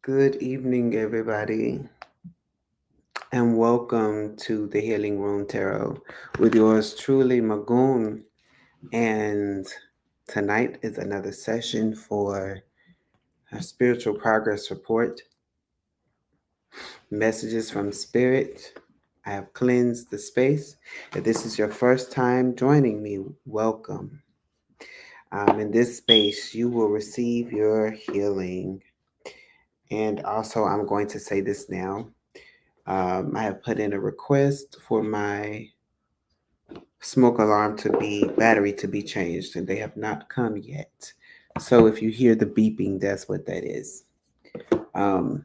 Good evening, everybody, and welcome to the Healing Room Tarot with yours truly, Magoon. And tonight is another session for our spiritual progress report, messages from Spirit. I have cleansed the space. If this is your first time joining me, welcome. In this space, you will receive your healing. And also, I'm going to say this now. I have put in a request for my smoke alarm to be battery to be changed, and they have not come yet. So if you hear the beeping, that's what that is. Um,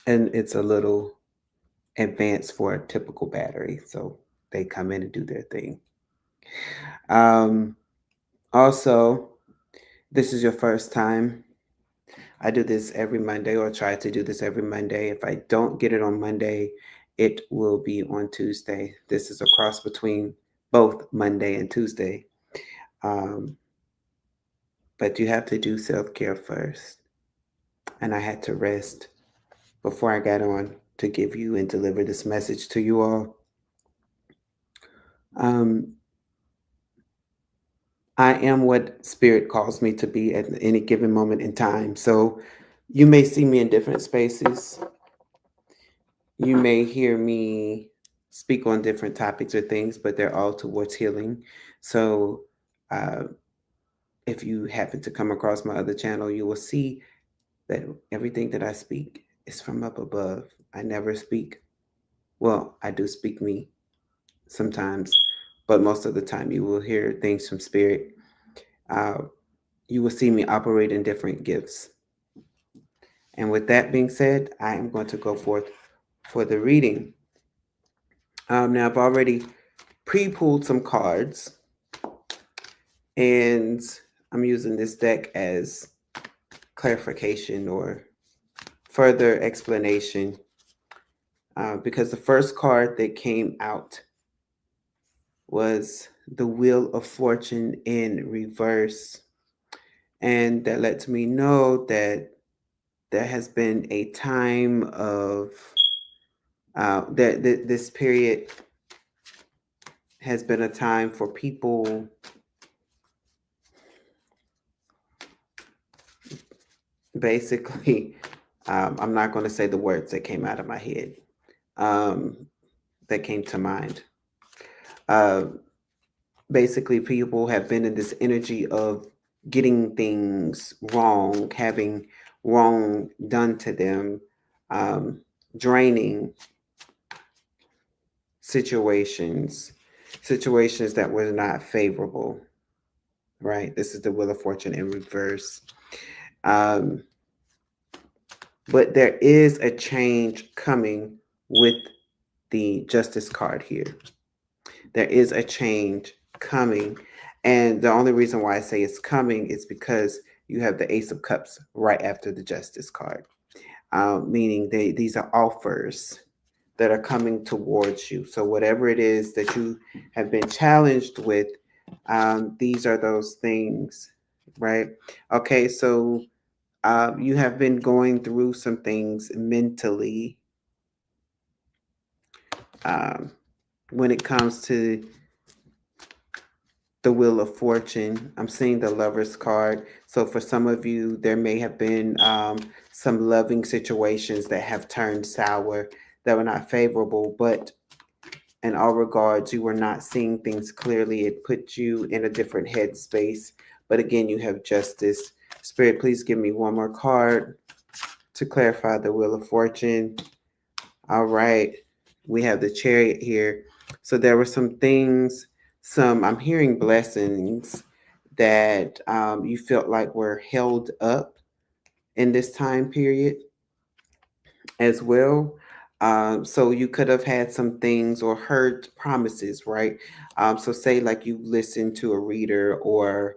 and it's a little advanced for a typical battery, so they come in and do their thing. Um, Also, this is your first time. I do this every Monday, or try to do this every Monday. If I don't get it on Monday, it will be on Tuesday. This is a cross between both Monday and Tuesday. Um, but you have to do self care first. And I had to rest before I got on to give you and deliver this message to you all. Um, I am what Spirit calls me to be at any given moment in time. So you may see me in different spaces. You may hear me speak on different topics or things, but they're all towards healing. So uh, if you happen to come across my other channel, you will see that everything that I speak is from up above. I never speak, well, I do speak me sometimes, but most of the time you will hear things from Spirit. Uh, you will see me operate in different gifts. And with that being said, I am going to go forth for the reading. Now, I've already pre pulled some cards, and I'm using this deck as clarification or further explanation because the first card that came out was the Wheel of Fortune in reverse. And that lets me know that there has been a time of that this period has been a time for people basically. I'm not going to say the words that came out of my head, um, that came to mind. Uh, Basically, people have been in this energy of getting things wrong, having wrong done to them, um, draining situations, situations that were not favorable, right? This is the Wheel of Fortune in reverse. Um, but there is a change coming with the Justice card here. There is a change coming. And the only reason why I say it's coming is because you have the Ace of Cups right after the Justice card, meaning these are offers that are coming towards you. So, whatever it is that you have been challenged with, these are those things, right? Okay, so you have been going through some things mentally um, when it comes to the Wheel of Fortune. I'm seeing the Lover's card. So for some of you, there may have been some loving situations that have turned sour, that were not favorable, but in all regards, you were not seeing things clearly. It put you in a different headspace. But again, you have Justice. Spirit, please give me one more card to clarify the Wheel of Fortune. All right. We have the Chariot here. So there were some things, I'm hearing blessings that you felt like were held up in this time period as well. So you could have had some things or heard promises, right? So say like you listened to a reader, or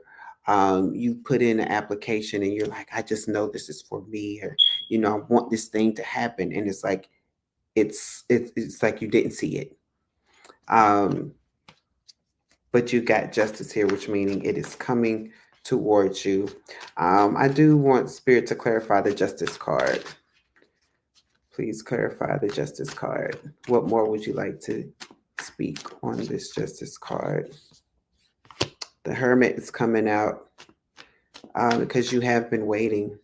you put in an application and you're like, I just know this is for me, or I want this thing to happen, and it's like it's like you didn't see it. Um, but you got Justice here, which meaning it is coming towards you. I do want Spirit to clarify the Justice card. Please clarify the Justice card. What more would you like to speak on this Justice card? The Hermit is coming out because you have been waiting.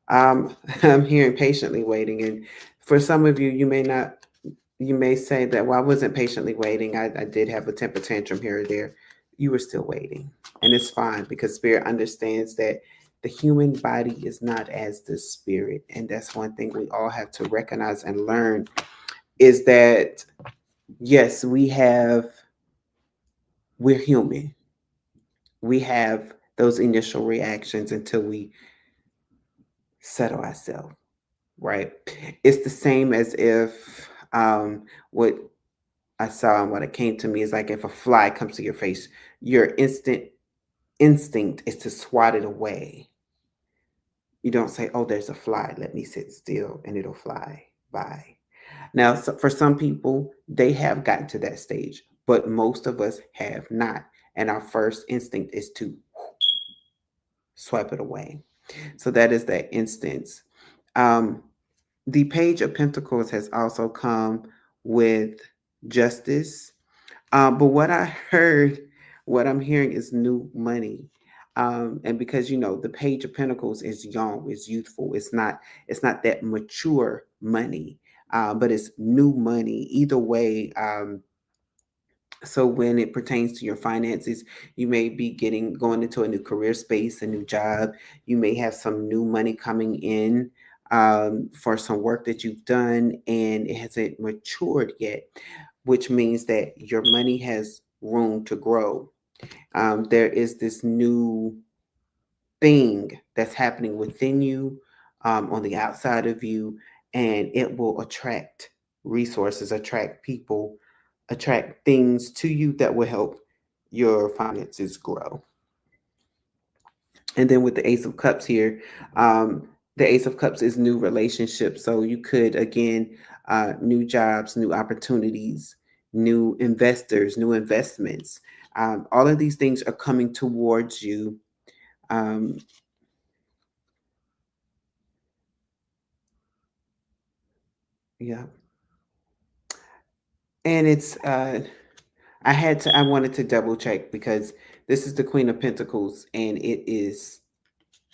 I'm hearing patiently waiting, and for some of you, you may say that, well, I wasn't patiently waiting. I did have a temper tantrum here or there. You were still waiting, and it's fine because Spirit understands that the human body is not as the spirit, and that's one thing we all have to recognize and learn is that yes, we're human. We have those initial reactions until we settle ourselves, right? It's the same as if what I saw and what it came to me is like if a fly comes to your face, your instant instinct is to swat it away. You don't say, "Oh, there's a fly. Let me sit still and it'll fly by." Now, for some people, they have gotten to that stage, but most of us have not. And our first instinct is to swipe it away. So that is that instance. Um, the Page of Pentacles has also come with justice. But what I heard, what I'm hearing is new money. And because the Page of Pentacles is young, is youthful, it's not that mature money, but it's new money. Either way, so when it pertains to your finances, you may be going into a new career space, a new job. You may have some new money coming in for some work that you've done, and it hasn't matured yet, which means that your money has room to grow. There is this new thing that's happening within you, on the outside of you, and it will attract resources, attract people, attract things to you that will help your finances grow. And then with the Ace of Cups here, the Ace of Cups is new relationships. So you could, again, new jobs, new opportunities, new investors, new investments. All of these things are coming towards you. Um, yeah. And I wanted to double check because this is the Queen of Pentacles and it is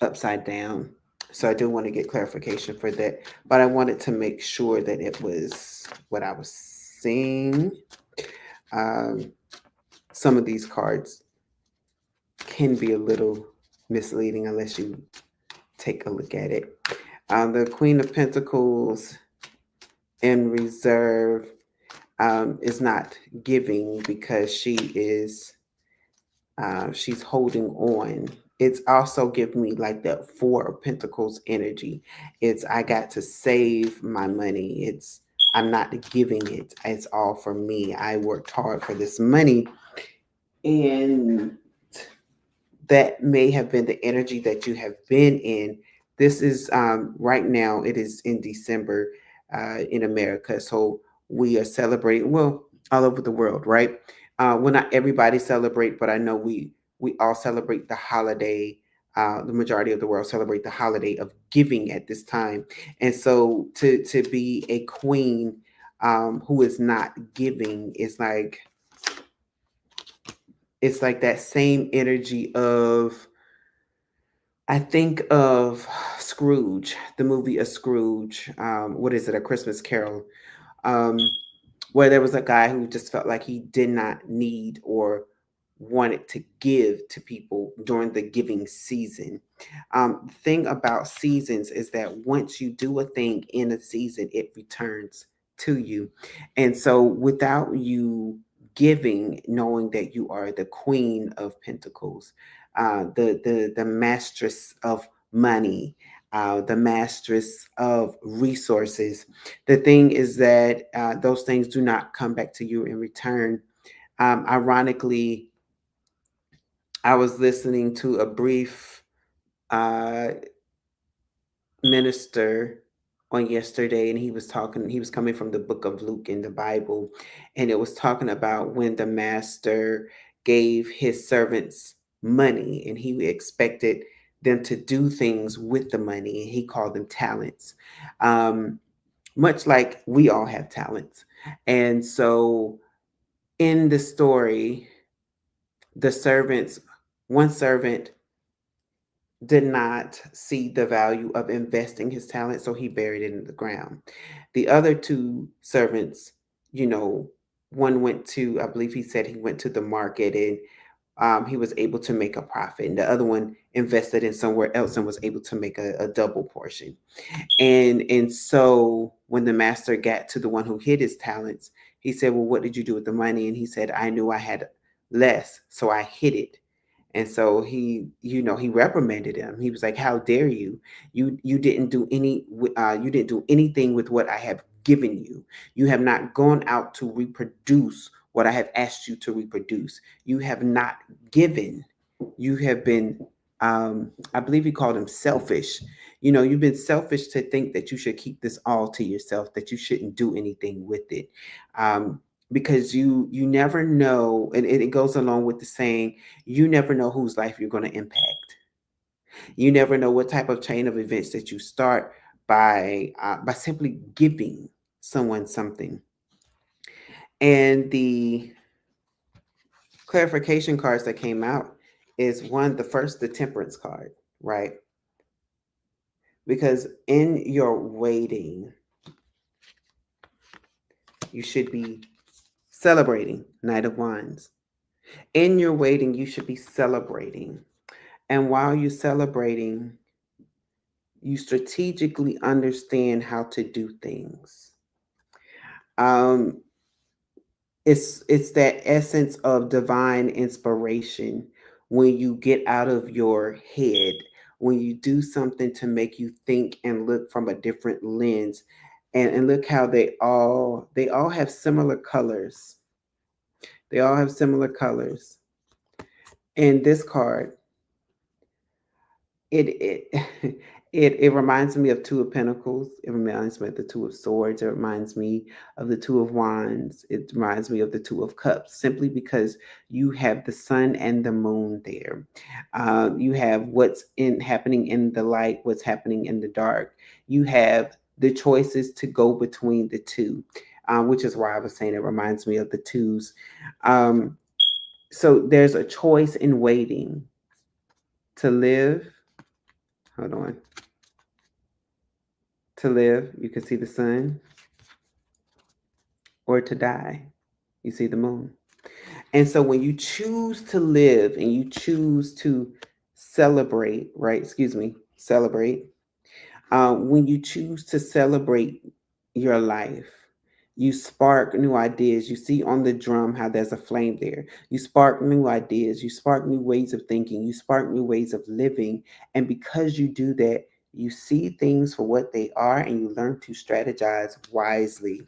upside down. So I do want to get clarification for that. But I wanted to make sure that it was what I was seeing. Um, some of these cards can be a little misleading unless you take a look at it. The Queen of Pentacles in reserve is not giving because she's holding on. It's also giving me like that Four of Pentacles energy. It's I got to save my money. I'm not giving it. It's all for me. I worked hard for this money, and that may have been the energy that you have been in. This is right now. It is in December in America, so we are celebrating. Well, all over the world, right? Well, not everybody celebrate, but I know we all celebrate the holiday. The majority of the world celebrate the holiday of giving at this time, and so to be a queen who is not giving is like it's like that same energy of I think of Scrooge, the movie of Scrooge. What is it? A Christmas Carol, um, where there was a guy who just felt like he did not need or wanted to give to people during the giving season. The thing about seasons is that once you do a thing in a season, it returns to you. And so without you giving, knowing that you are the Queen of Pentacles, the mastress of money, the mastress of resources, the thing is that those things do not come back to you in return. Ironically, I was listening to a brief uh, minister on yesterday, and he was coming from the book of Luke in the Bible, and it was talking about when the master gave his servants money, and he expected them to do things with the money, and he called them talents. Um, Much like we all have talents. And so in the story, the servants, one servant did not see the value of investing his talent, so he buried it in the ground. The other two servants, you know, one went to, I believe he said he went to the market and he was able to make a profit, and the other one invested in somewhere else and was able to make a double portion. And so when the master got to the one who hid his talents, he said, "Well, what did you do with the money?" And he said, "I knew I had less, so I hid it." And so he reprimanded him. He was like, "How dare you? You didn't do you didn't do anything with what I have given you. You have not gone out to reproduce what I have asked you to reproduce. You have not given. You have been, I believe he called him selfish. You've been selfish to think that you should keep this all to yourself, that you shouldn't do anything with it." Because you never know, and it goes along with the saying, you never know whose life you're going to impact. You never know what type of chain of events that you start by simply giving someone something. And the clarification cards that came out is one, the first, the temperance card, right? Because in your waiting, you should be celebrating. Knight of Wands. In your waiting, you should be celebrating. And while you're celebrating, you strategically understand how to do things. Um, it's that essence of divine inspiration when you get out of your head, when you do something to make you think and look from a different lens. And look how they all have similar colors. They all have similar colors. And this card, it it reminds me of Two of Pentacles. It reminds me of the Two of Swords. It reminds me of the Two of Wands. It reminds me of the Two of Cups, simply because you have the sun and the moon there. You have what's in happening in the light, what's happening in the dark. You have the choices to go between the two, which is why I was saying it reminds me of the twos. Um, so there's a choice in waiting to live. Hold on. To live, you can see the sun, or to die, you see the moon. And so when you choose to live and you choose to celebrate, right? Excuse me, celebrate. When you choose to celebrate your life, you spark new ideas. You see on the drum how there's a flame there. You spark new ideas. You spark new ways of thinking. You spark new ways of living. And because you do that, you see things for what they are and you learn to strategize wisely.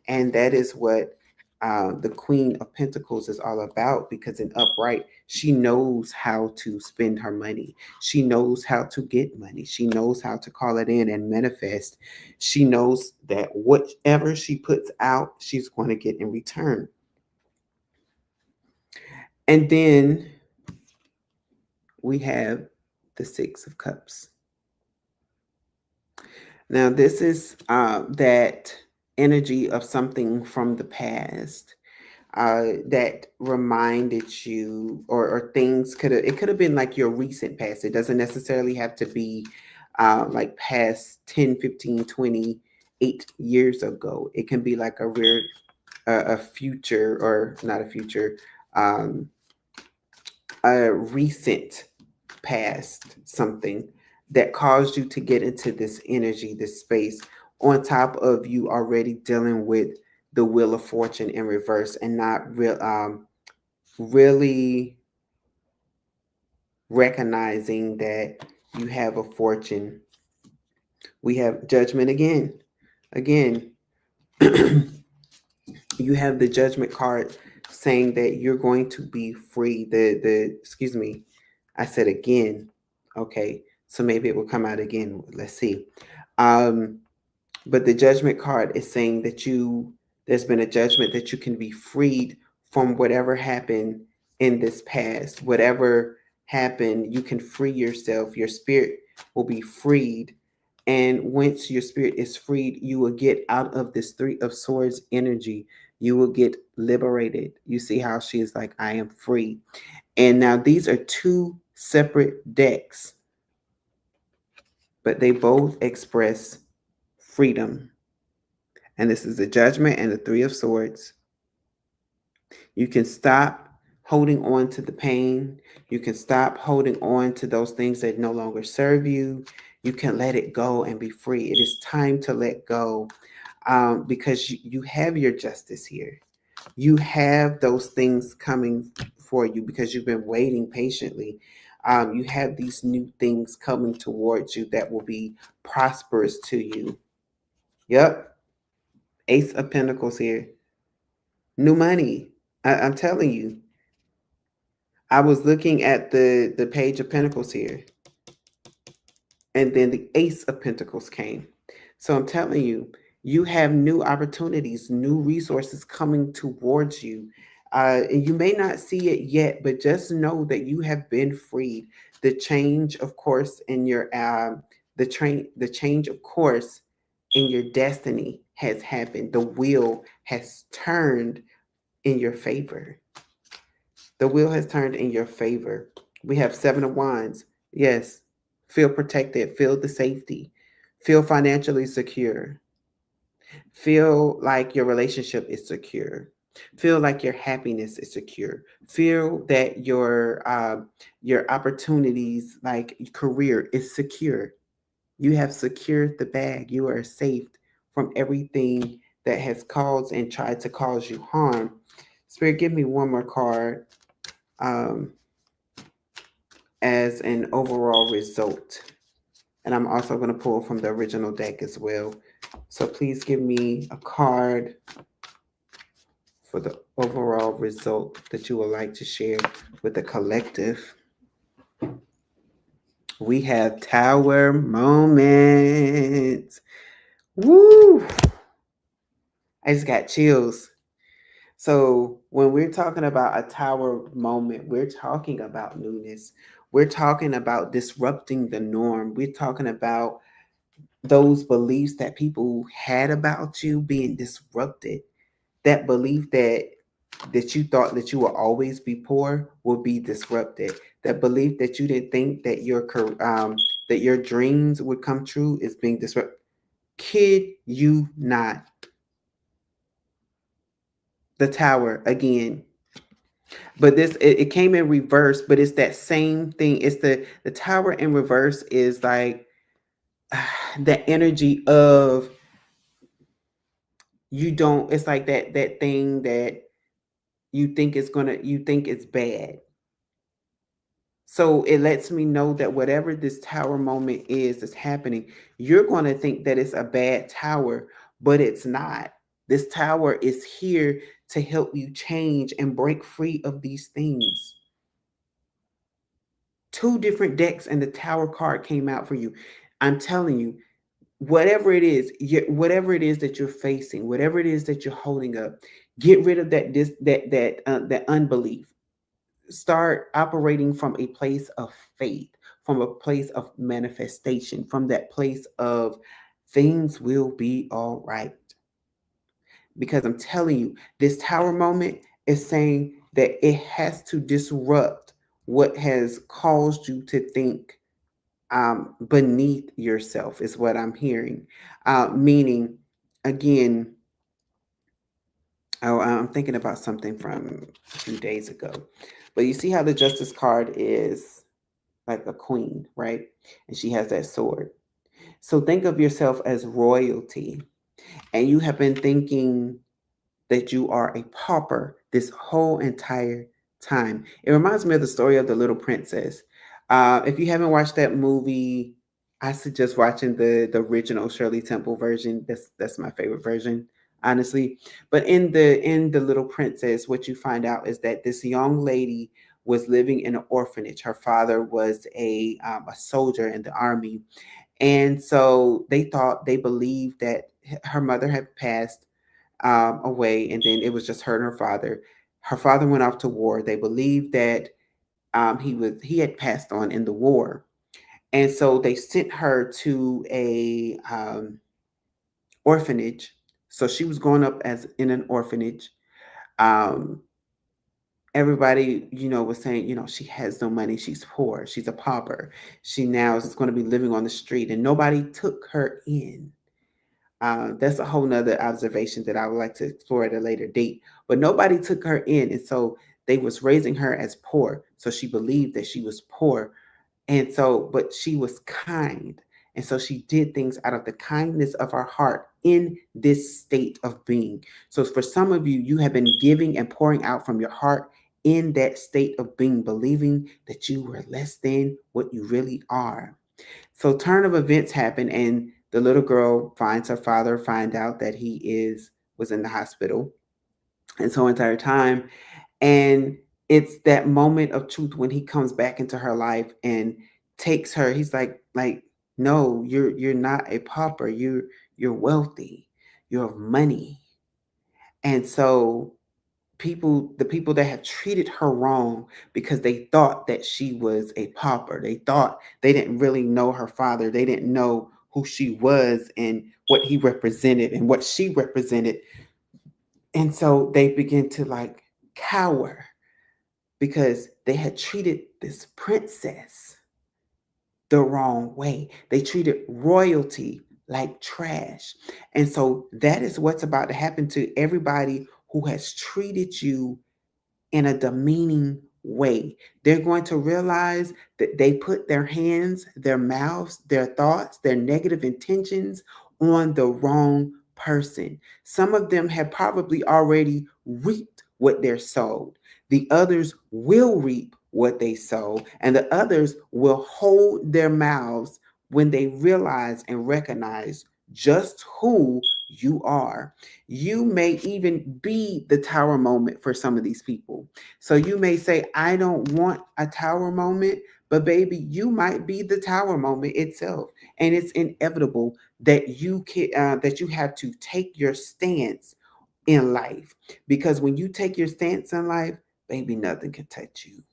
And that is what the Queen of Pentacles is all about, because in upright, she knows how to spend her money. She knows how to get money. She knows how to call it in and manifest. She knows that whatever she puts out, she's going to get in return. And then we have the Six of Cups. Now, this is that energy of something from the past that reminded you, or things could have been like your recent past. It doesn't necessarily have to be like past 10, 15, 28 years ago. It can be like a future, or not a future, um, a recent past, something that caused you to get into this energy, this space, on top of you already dealing with the Wheel of Fortune in reverse, and not really recognizing that you have a fortune. We have Judgment again. Again, you have the Judgment card saying that you're going to be free. The excuse me, I said again. Okay, so maybe it will come out again. Let's see. Um, but the Judgment card is saying that there's been a judgment that you can be freed from whatever happened in this past, whatever happen, you can free yourself. Your spirit will be freed. And once your spirit is freed, you will get out of this Three of Swords energy. You will get liberated. You see how she is like, I am free. And now these are two separate decks, but they both express freedom. And this is the Judgment and the Three of Swords. You can stop holding on to the pain. You can stop holding on to those things that no longer serve you. You can let it go and be free. It is time to let go, because you have your justice here. You have those things coming for you because you've been waiting patiently. You have these new things coming towards you that will be prosperous to you. Yep. Ace of Pentacles here. New money. I'm telling you. I was looking at the Page of Pentacles here, and then the Ace of Pentacles came. So I'm telling you, you have new opportunities, new resources coming towards you. And you may not see it yet, but just know that you have been freed. The change, of course, in your the change, of course, in your destiny has happened. The wheel has turned in your favor. The wheel has turned in your favor. We have Seven of Wands. Yes, feel protected, feel the safety, feel financially secure, feel like your relationship is secure, feel like your happiness is secure, feel that your opportunities, like career, is secure. You have secured the bag. You are safe from everything that has caused and tried to cause you harm. Spirit, give me one more card. Um, as an overall result. And I'm also going to pull from the original deck as well. So please give me a card for the overall result that you would like to share with the collective. We have Tower Moments. Woo! I just got chills. So when we're talking about a tower moment, we're talking about newness. We're talking about disrupting the norm. We're talking about those beliefs that people had about you being disrupted. That belief that you thought that you will always be poor will be disrupted. That belief that you didn't think that that your dreams would come true is being disrupted. Kid you not. The Tower again. But it came in reverse, but it's that same thing. It's the Tower in reverse is like the energy of you don't, it's like that thing that you think it's bad. So it lets me know that whatever this tower moment is that's happening, you're going to think that it's a bad tower, but it's not. This tower is here to help you change and break free of these things. Two different decks and the tower card came out for you. I'm telling you, whatever it is, whatever it is that you're facing, whatever it is that you're holding up, get rid of that unbelief. Start operating from a place of faith, from a place of manifestation, from that place of things will be all right. Because I'm telling you, this tower moment is saying that it has to disrupt what has caused you to think beneath yourself, is what I'm hearing. Meaning, again, I'm thinking about something from a few days ago. But you see how the Justice card is like a queen, right? And she has that sword. So think of yourself as royalty. And you have been thinking that you are a pauper this whole entire time. It reminds me of the story of the Little Princess. If you haven't watched that movie, I suggest watching the original Shirley Temple version. That's my favorite version, honestly. But in the Little Princess, what you find out is that this young lady was living in an orphanage. Her father was a soldier in the army, and so they believed that her mother had passed away, and then it was just her and her father. Her father went off to war. They believed that He had passed on in the war, and so they sent her to a orphanage. So she was growing up as in an orphanage. Um, Everybody, was saying, she has no money, she's poor, she's a pauper. She now is going to be living on the street, and nobody took her in. That's a whole nother observation that I would like to explore at a later date. But nobody took her in, and so they was raising her as poor. So she believed that she was poor, and so, but she was kind. And so she did things out of the kindness of her heart in this state of being. So for some of you, you have been giving and pouring out from your heart in that state of being, believing that you were less than what you really are. So turn of events happen, and the little girl finds her father, find out that he was in the hospital. And so entire time, and it's that moment of truth when he comes back into her life and takes her. He's like, no, you're not a pauper. You're wealthy. You have money. And so the people that have treated her wrong because they thought that she was a pauper. They thought they didn't really know her father. They didn't know who she was and what he represented and what she represented. And so they begin to like cower because they had treated this princess the wrong way. They treated royalty like trash. And so that is what's about to happen to everybody who has treated you in a demeaning way. They're going to realize that they put their hands, their mouths, their thoughts, their negative intentions on the wrong person. Some of them have probably already reaped what they're sowed. The others will reap what they sow, and the others will hold their mouths when they realize and recognize just who you are. You may even be the tower moment for some of these people. So you may say, I don't want a tower moment, but baby, you might be the tower moment itself. And it's inevitable that that you have to take your stance in life. Because when you take your stance in life, baby, nothing can touch you.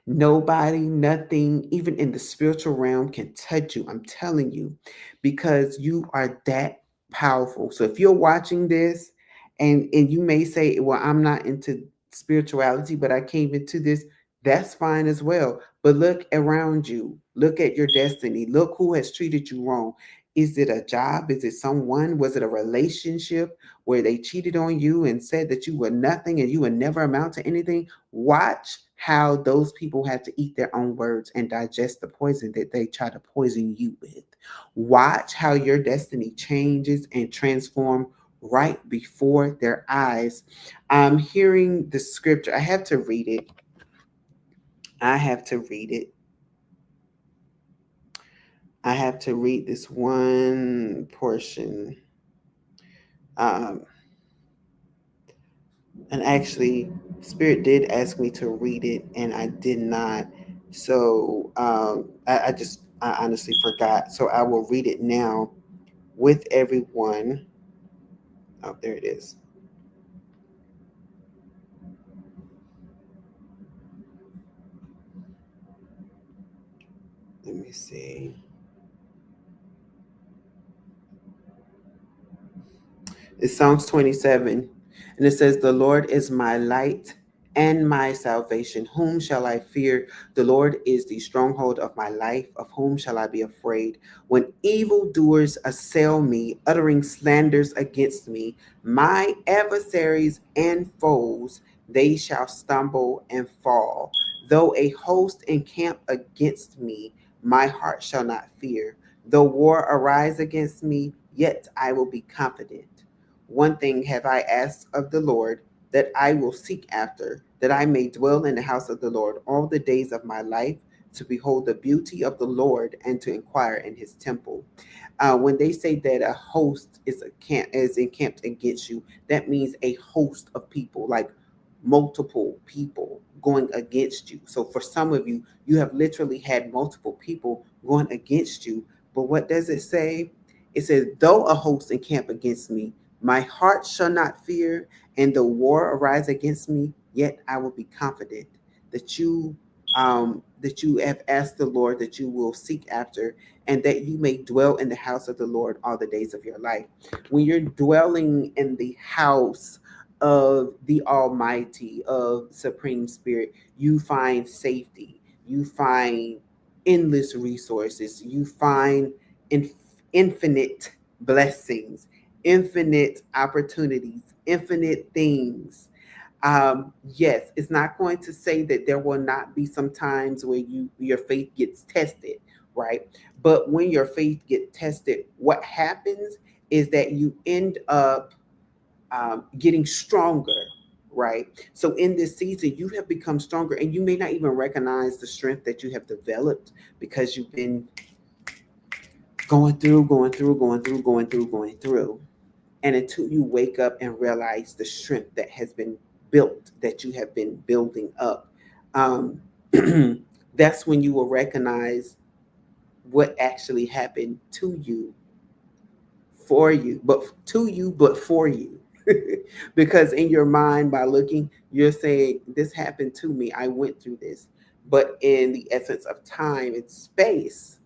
Nobody, nothing, even in the spiritual realm, can touch you. I'm telling you, because you are that powerful. So if you're watching this and you may say, well, I'm not into spirituality, but I came into this, that's fine as well. But look around you, look at your destiny, look who has treated you wrong. Is it a job? Is it someone? Was it a relationship where they cheated on you and said that you were nothing and you would never amount to anything? Watch how those people have to eat their own words and digest the poison that they try to poison you with. Watch how your destiny changes and transform right before their eyes. I'm hearing the scripture. I have to read it. I have to read it. I have to read this one portion. Um, and actually, Spirit did ask me to read it, and I did not. So I honestly forgot. So I will read it now with everyone. Oh, there it is. Let me see. It's Psalms 27, and it says, the Lord is my light and my salvation. Whom shall I fear? The Lord is the stronghold of my life. Of whom shall I be afraid? When evildoers assail me, uttering slanders against me, my adversaries and foes, they shall stumble and fall. Though a host encamp against me, my heart shall not fear. Though war arise against me, yet I will be confident. One thing have I asked of the Lord, that I will seek after, that I may dwell in the house of the Lord all the days of my life, to behold the beauty of the Lord and to inquire in his temple. When they say that a host is encamped against you, that means a host of people, like multiple people going against you. So for some of you, you have literally had multiple people going against you. But what does it say? It says, though a host encamp against me, my heart shall not fear, and the war arise against me, yet I will be confident that you that you have asked the Lord that you will seek after, and that you may dwell in the house of the Lord all the days of your life. When you're dwelling in the house of the Almighty, of Supreme Spirit, you find safety, you find endless resources, you find infinite blessings, infinite opportunities, infinite things. Yes, it's not going to say that there will not be some times where your faith gets tested, right? But when your faith gets tested, what happens is that you end up getting stronger, right? So in this season, you have become stronger, and you may not even recognize the strength that you have developed because you've been going through. And until you wake up and realize the strength that has been built, that you have been building up, um, that's when you will recognize what actually happened to you, for you, but to you, but for you. Because in your mind, by looking, you're saying, this happened to me, I went through this. But in the essence of time and space,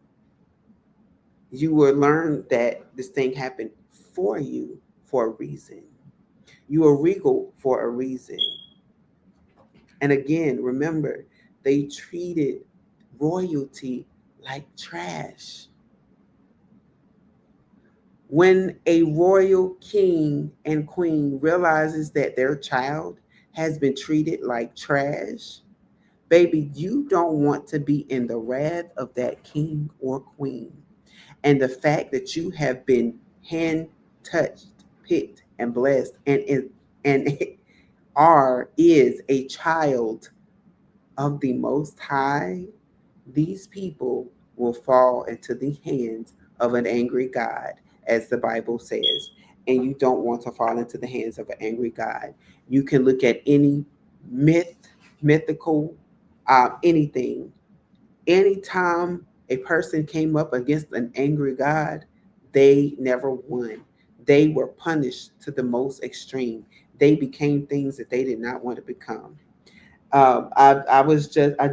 you will learn that this thing happened for you for a reason. You are regal for a reason. And again, remember, they treated royalty like trash. When a royal king and queen realizes that their child has been treated like trash, baby, you don't want to be in the wrath of that king or queen. And the fact that you have been hand touched, picked, and blessed, and are is a child of the Most High, these people will fall into the hands of an angry God, as the Bible says. And you don't want to fall into the hands of an angry God. You can look at any myth, mythical, anything. Anytime a person came up against an angry God, they never won. They were punished to the most extreme. They became things that they did not want to become. I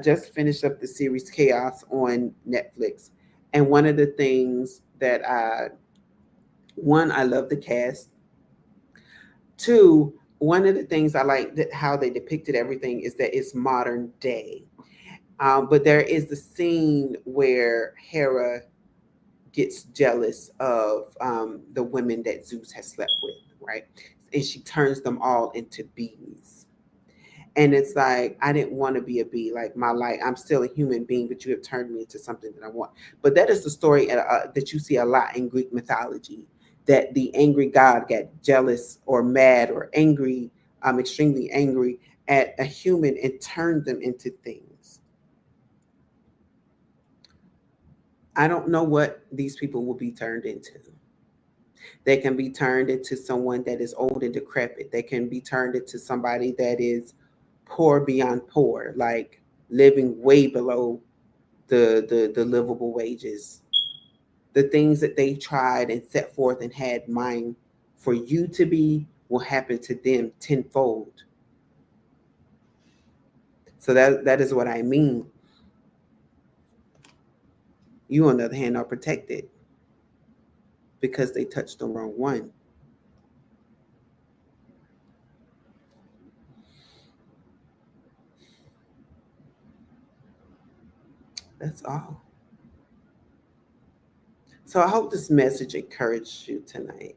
just finished up the series Chaos on Netflix, and one of the things that I love the cast. Two, one of the things I like that how they depicted everything is that it's modern day. But there is the scene where Hera gets jealous of the women that Zeus has slept with, right? And she turns them all into bees. And it's like, I didn't want to be a bee. Like, my life, I'm still a human being, but you have turned me into something that I want. But that is the story that you see a lot in Greek mythology, that the angry god got jealous or mad or angry, extremely angry at a human and turned them into things. I don't know what these people will be turned into. They can be turned into someone that is old and decrepit. They can be turned into somebody that is poor beyond poor, like living way below the livable wages. The things that they tried and set forth and had mind for you to be will happen to them tenfold. So that is what I mean. You, on the other hand, are protected because they touched the wrong one. That's all. So I hope this message encouraged you tonight.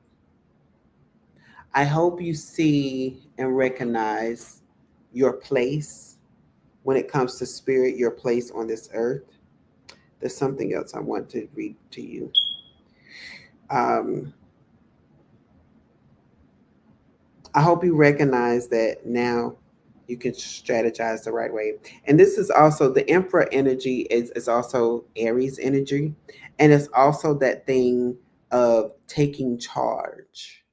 I hope you see and recognize your place when it comes to spirit, your place on this earth. There's something else I want to read to you. Um, I hope you recognize that now you can strategize the right way. And this is also the Emperor energy is also Aries energy. And it's also that thing of taking charge,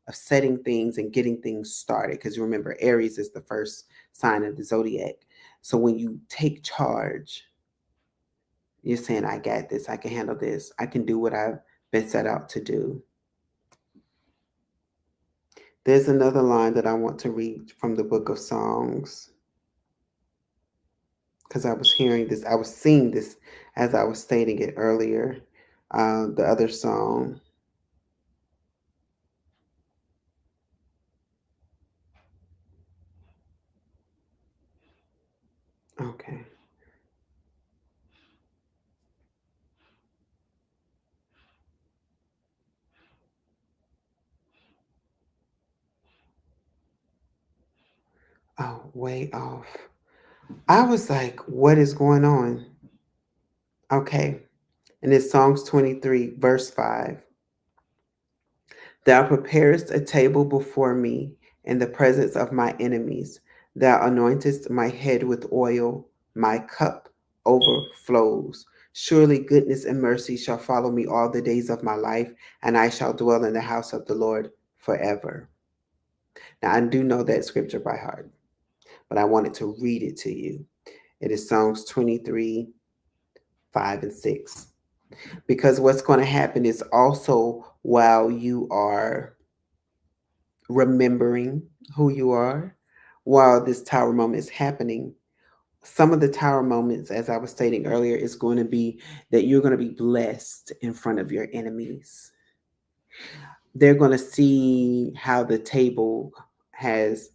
of setting things and getting things started. Because remember, Aries is the first sign of the zodiac. So when you take charge, you're saying, I got this, I can handle this, I can do what I've been set out to do. There's another line that I want to read from the book of Songs. because I was hearing this, I was seeing this as I was stating it earlier. The other song. Okay. Oh, way off. I was like, what is going on? Okay. And it's Psalms 23, verse 5. Thou preparest a table before me in the presence of my enemies. Thou anointest my head with oil, my cup overflows. Surely goodness and mercy shall follow me all the days of my life, and I shall dwell in the house of the Lord forever. Now, I do know that scripture by heart, but I wanted to read it to you. It is Psalms 23, 5 and 6. Because what's going to happen is also while you are remembering who you are while this tower moment is happening. Some of the tower moments, as I was stating earlier, is going to be that you're going to be blessed in front of your enemies. They're going to see has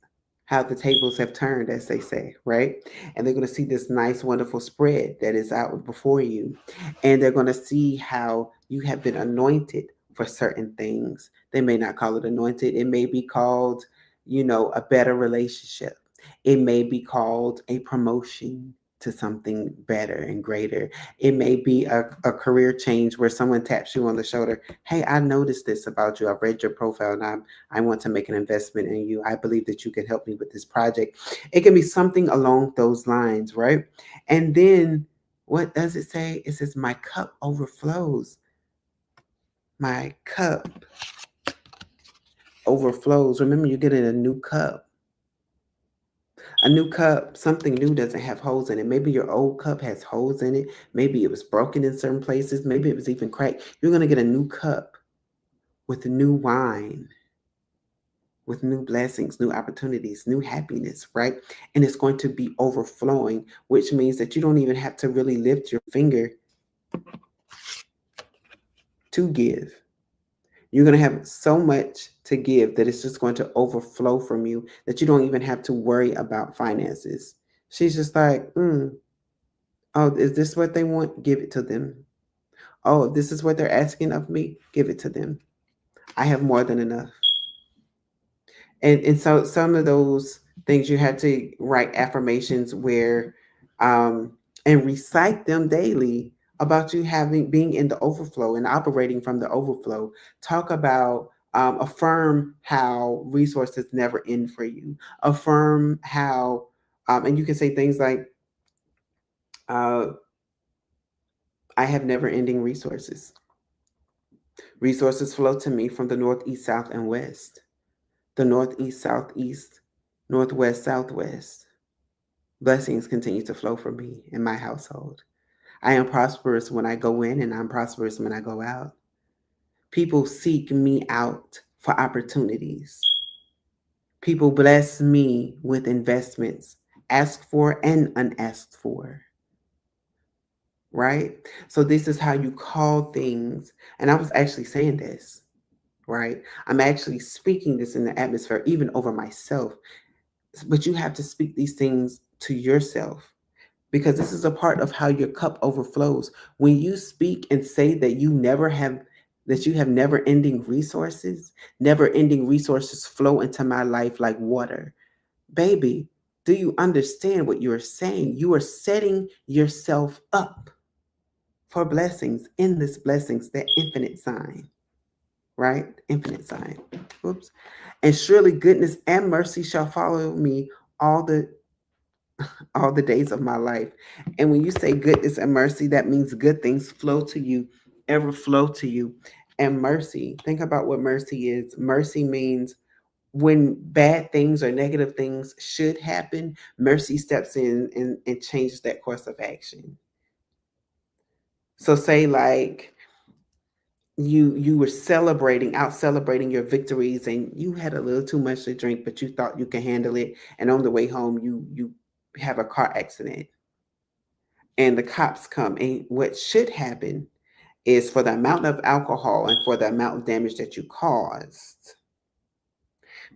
how the tables have turned, as they say, right? And they're going to see this nice, wonderful spread that is out before you. And they're going to see how you have been anointed for certain things. They may not call it anointed, it may be called, a better relationship. It may be called a promotion to something better and greater. It may be a career change where someone taps you on the shoulder. Hey, I noticed this about you. I've read your profile and I want to make an investment in you. I believe that you can help me with this project. It can be something along those lines, right? And then what does it say? It says, my cup overflows. My cup overflows. Remember, you're getting a new cup. A new cup, something new doesn't have holes in it. Maybe your old cup has holes in it. Maybe it was broken in certain places. Maybe it was even cracked. You're going to get a new cup with new wine, with new blessings, new opportunities, new happiness, right? And it's going to be overflowing, which means that you don't even have to really lift your finger to give. You're going to have so much to give that it's just going to overflow from you that you don't even have to worry about finances. She's just like, oh, is this what they want? Give it to them. Oh, if this is what they're asking of me, give it to them. I have more than enough. And so some of those things you have to write affirmations where and recite them daily about you having being in the overflow and operating from the overflow. Talk about affirm how resources never end for you. Affirm how and you can say things like uh, I have never ending resources. Resources flow to me from the north, east, south, and west. The northeast, southeast, northwest, southwest. Blessings continue to flow for me in my household. I am prosperous when I go in and I'm prosperous when I go out. People seek me out for opportunities. People bless me with investments, asked for and unasked for, right? So this is how you call things. And I was actually saying this, right? I'm actually speaking this in the atmosphere, even over myself. But you have to speak these things to yourself because this is a part of how your cup overflows. When you speak and say that you have never ending resources, never ending resources flow into my life like water. Baby, do you understand what you are saying? You are setting yourself up for blessings, endless blessings, that infinite sign, right? Infinite sign. Whoops. And surely goodness and mercy shall follow me all the days of my life. And when you say goodness and mercy, that means good things flow to you, ever flow to you. And mercy, think about what mercy is. Mercy means when bad things or negative things should happen, mercy steps in and changes that course of action. So say like you were celebrating your victories and you had a little too much to drink, but you thought you could handle it. And on the way home, you have a car accident. and the cops come. And what should happen is, for the amount of alcohol and for the amount of damage that you caused,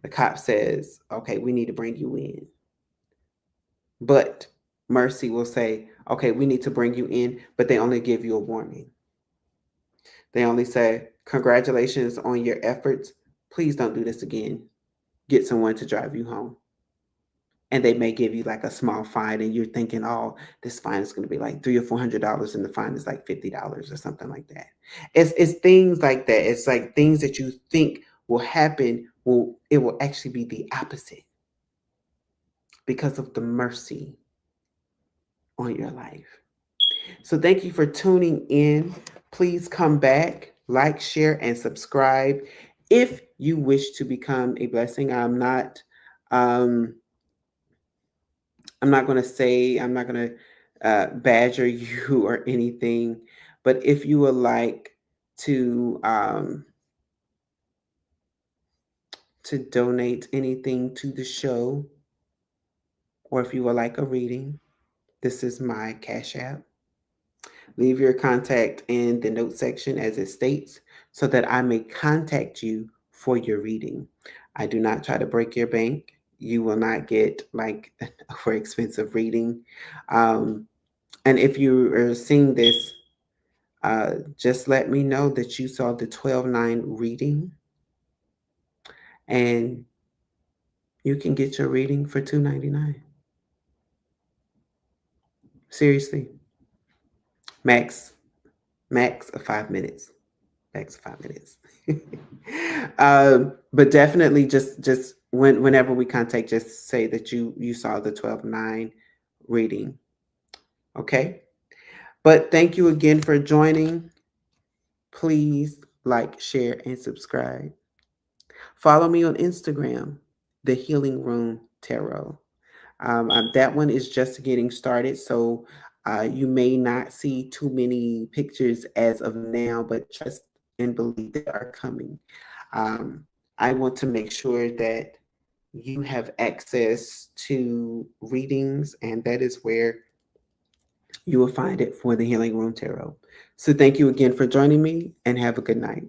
the cop says, okay, we need to bring you in. But Mercy will say, okay, we need to bring you in, but they only give you a warning. They only say, congratulations on your efforts. Please don't do this again. Get someone to drive you home. And they may give you like a small fine, and you're thinking, oh, this fine is going to be like $300 or $400, and the fine is like $50 or something like that. It's things like that. It's like things that you think will happen, it will actually be the opposite because of the mercy on your life. So thank you for tuning in. Please come back, like, share, and subscribe if you wish to become a blessing. Um, I'm not going to say, I'm not going to badger you or anything, but if you would like to donate anything to the show, or if you would like a reading, this is my Cash App. Leave your contact in the note section as it states, so that I may contact you for your reading. I do not try to break your bank. You will not get like an over expensive reading. And if you are seeing this, just let me know that you saw the 12/9 reading, and you can get your reading for $2.99. Seriously, max of 5 minutes. Max of 5 minutes. But definitely, just whenever we contact, just say that you saw the 12/9 reading. Okay. But thank you again for joining. Please like, share, and subscribe. Follow me on Instagram, The Healing Room Tarot. That one is just getting started, so you may not see too many pictures as of now, but trust and believe they are coming. I want to make sure that you have access to readings, and that is where you will find it for the Healing Room Tarot. So thank you again for joining me, and have a good night.